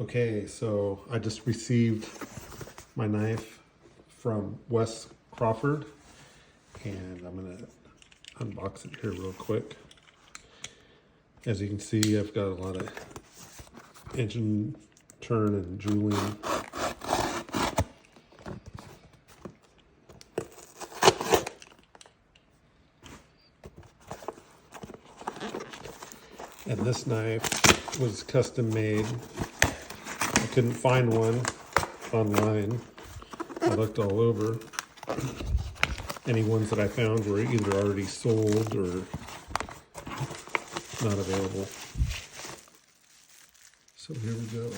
Okay, so I just received my knife from Wes Crawford, and I'm gonna unbox it here real quick. As you can see, I've got a lot of engine turn and jeweling. And this knife was custom made. I couldn't find one online. I looked all over. Any ones that I found were either already sold or not available. So here we go.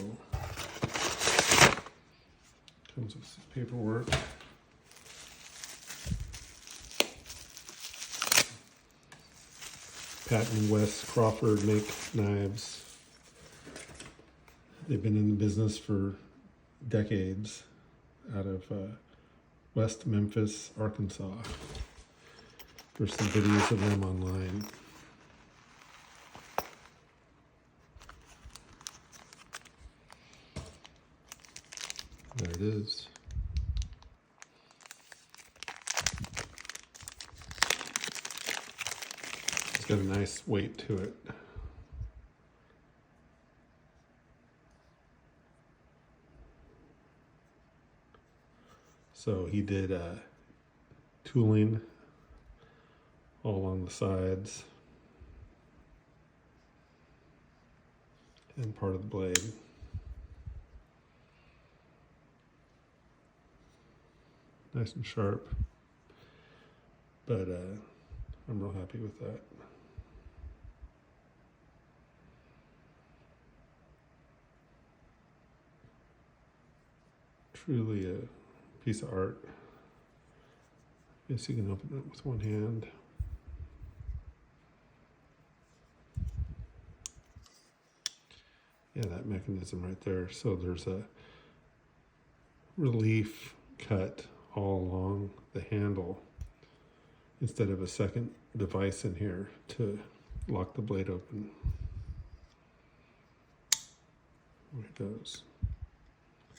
Comes with some paperwork. Pat and Wes Crawford make knives. They've been in the business for decades out of West Memphis, Arkansas. There's some videos of them online. There it is. It's got a nice weight to it. So he did tooling all along the sides and part of the blade. Nice and sharp, but I'm real happy with that. Truly a piece of art. Guess you can open it with one hand. Yeah, that mechanism right there. So there's a relief cut all along the handle instead of a second device in here to lock the blade open. There it goes.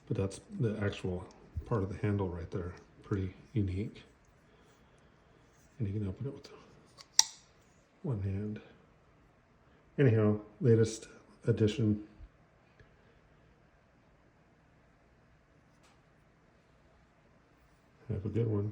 But that's the actual part of the handle right there. Pretty unique. And you can open it with one hand. Anyhow, latest edition. Have a good one.